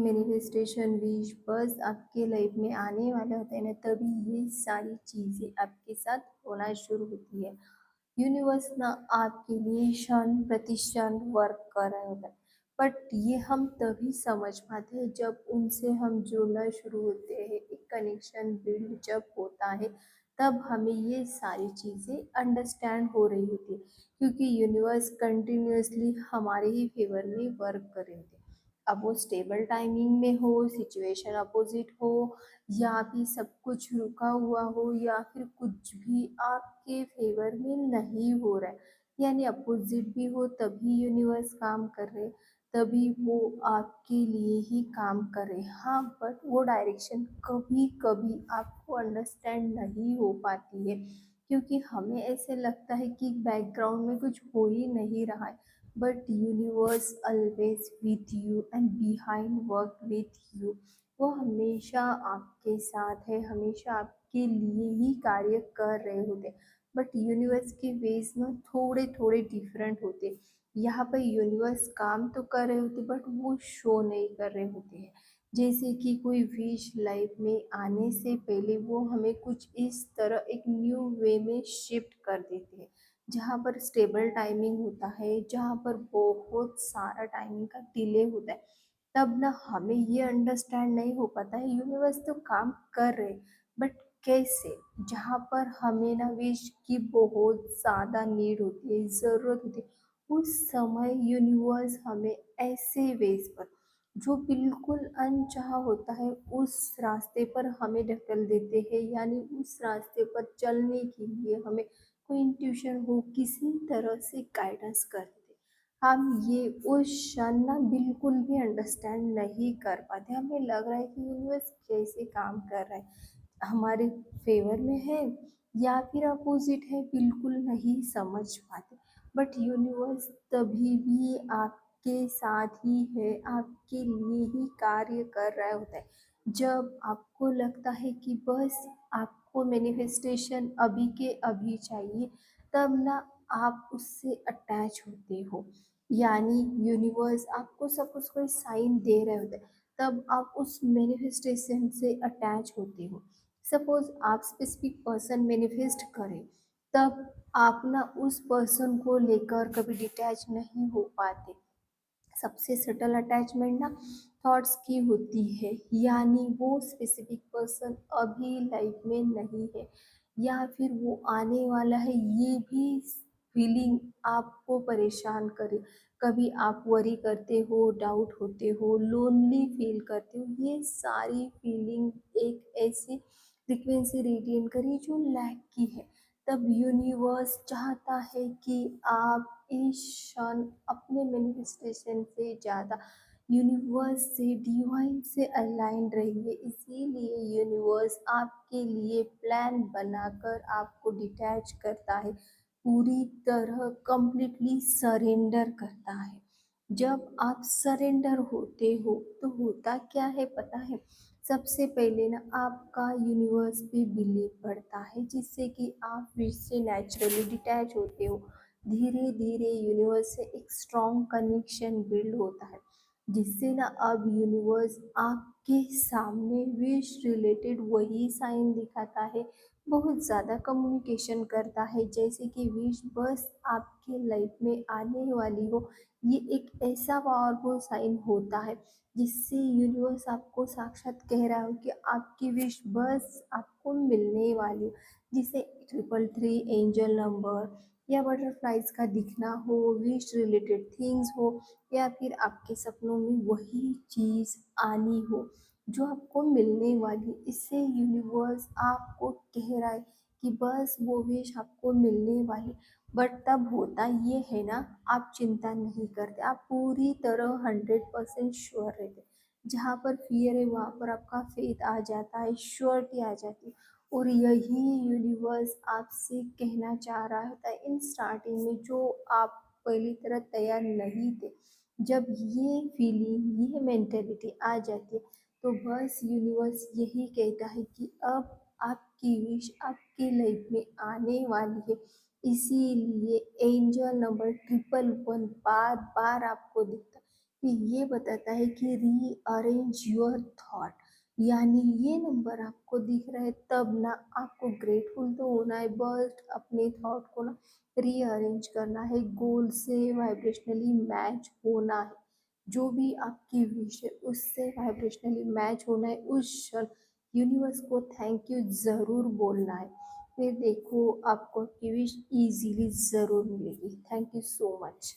Manifestation wish बस आपके life में आने वाले होते हैं ना, तभी ये सारी चीज़ें आपके साथ होना शुरू होती है। यूनिवर्स ना आपके लिए क्षण प्रतिक्षण वर्क कर रहा होता है, बट ये हम तभी समझ पाते हैं जब उनसे हम जुड़ना शुरू होते हैं, एक कनेक्शन बिल्ड जब होता है, तब हमें ये सारी चीज़ें अंडरस्टैंड हो रही होती है, क्योंकि यूनिवर्स कंटिन्यूअसली हमारे ही फेवर में वर्क कर रहे होते हैं। अब वो स्टेबल टाइमिंग में हो, सिचुएशन अपोजिट हो, या फिर सब कुछ रुका हुआ हो, या फिर कुछ भी आपके फेवर में नहीं हो रहा है, यानी अपोजिट भी हो, तभी यूनिवर्स काम कर रहे, तभी वो आपके लिए ही काम कर रहे। हाँ, बट वो डायरेक्शन कभी कभी आपको अंडरस्टैंड नहीं हो पाती है, क्योंकि हमें ऐसे लगता है कि बैकग्राउंड में कुछ हो ही नहीं रहा है, but universe always with you and behind work with you. वो हमेशा आपके साथ है, हमेशा आपके लिए ही कार्य कर रहे होते हैं, बट यूनिवर्स के वेज ना थोड़े थोड़े डिफरेंट होते हैं। यहाँ पर यूनिवर्स काम तो कर रहे होते, बट वो शो नहीं कर रहे होते हैं। जैसे कि कोई विश लाइफ में आने से पहले वो हमें कुछ इस तरह एक न्यू वे में शिफ्ट कर देते हैं, जहाँ पर स्टेबल टाइमिंग होता है, जहाँ पर बहुत सारा टाइमिंग का डिले होता है। तब ना हमें ये अंडरस्टैंड नहीं हो पाता है, यूनिवर्स तो काम कर रहे, बट कैसे, जहाँ पर हमें ना विश की बहुत ज़्यादा नीड होती है, ज़रूरत होती है, उस समय यूनिवर्स हमें ऐसे वेज पर जो बिल्कुल अनचाहा होता है उस रास्ते पर हमें ढकेल देते हैं, यानी उस रास्ते पर चलने के लिए हमें कोई इंट्यूशन हो, किसी तरह से गाइडेंस कर देते। हम ये उस क्षण ना बिल्कुल भी अंडरस्टैंड नहीं कर पाते, हमें लग रहा है कि यूनिवर्स कैसे काम कर रहा है, हमारे फेवर में है या फिर अपोजिट है, बिल्कुल नहीं समझ पाते। बट यूनिवर्स तभी भी आपके साथ ही है, आपके लिए ही कार्य कर रहा होता है, जब आपको लगता है कि बस आपको मैनिफेस्टेशन अभी के अभी चाहिए, तब ना आप उससे अटैच होते हो, यानी यूनिवर्स आपको सपोज कोई साइन दे रहे होते हैं, तब आप उस मैनिफेस्टेशन से अटैच होते हो। सपोज आप स्पेसिफिक पर्सन मैनिफेस्ट करें, तब आप ना उस पर्सन को लेकर कभी डिटैच नहीं हो पाते। सबसे सटल अटैचमेंट ना थॉट्स की होती है, यानी वो स्पेसिफिक पर्सन अभी लाइफ में नहीं है, या फिर वो आने वाला है, ये भी फीलिंग आपको परेशान करे। कभी आप वरी करते हो, डाउट होते हो, लोनली फील करते हो, ये सारी फीलिंग एक ऐसी फ्रिक्वेंसी रेडिएट करी जो लैक की है। तब यूनिवर्स चाहता है कि आप इस क्षण अपने मैनिफेस्टेशन से ज़्यादा यूनिवर्स से, डिवाइन से अलाइन रहिए, इसीलिए यूनिवर्स आपके लिए प्लान बनाकर आपको डिटैच करता है, पूरी तरह कंप्लीटली सरेंडर करता है। जब आप सरेंडर होते हो तो होता क्या है पता है, सबसे पहले ना आपका यूनिवर्स पे बिलीव बढ़ता है, जिससे कि आप विश से नेचुरली डिटैच होते हो। धीरे धीरे यूनिवर्स से एक स्ट्रॉन्ग कनेक्शन बिल्ड होता है, जिससे ना अब यूनिवर्स आपके सामने विश रिलेटेड वही साइन दिखाता है, बहुत ज़्यादा कम्युनिकेशन करता है, जैसे कि विश बस आपके लाइफ में आने वाली हो। ये एक ऐसा पावरफुल साइन होता है जिससे यूनिवर्स आपको साक्षात कह रहा हो कि आपकी विश बस आपको मिलने वाली हो, जिसे 333 एंजल नंबर या बटरफ्लाइज का दिखना हो, विश रिलेटेड थिंग्स हो, या फिर आपके सपनों में वही चीज़ आनी हो जो आपको मिलने वाली। इससे यूनिवर्स आपको कह रहा है कि बस वो विश आपको मिलने वाली। बट तब होता ये है ना, आप चिंता नहीं करते, आप पूरी तरह 100% श्योर रहते। जहाँ पर फियर है वहाँ पर आपका फेथ आ जाता है, श्योरिटी आ जाती है। और यही यूनिवर्स आपसे कहना चाह रहा होता है इन स्टार्टिंग में, जो आप पहली तरह तैयार नहीं थे। जब ये फीलिंग, ये मेंटेलिटी आ जाती है, तो बस यूनिवर्स यही कहता है कि अब आपकी विश आपकी लाइफ में आने वाली है। इसीलिए एंजल नंबर 111 बार बार आपको दिखता है, कि ये बताता है कि रीअरेंज योर थॉट, यानी ये नंबर आपको दिख रहा है तब ना आपको ग्रेटफुल तो होना है, बट अपने थॉट को ना रीअरेंज करना है, गोल से वाइब्रेशनली मैच होना है। जो भी आपकी विश है उससे वाइब्रेशनली मैच होना है, उस क्षण यूनिवर्स को थैंक यू ज़रूर बोलना है। फिर देखो आपको आपकी विश इजीली ज़रूर मिलेगी। Thank you so much.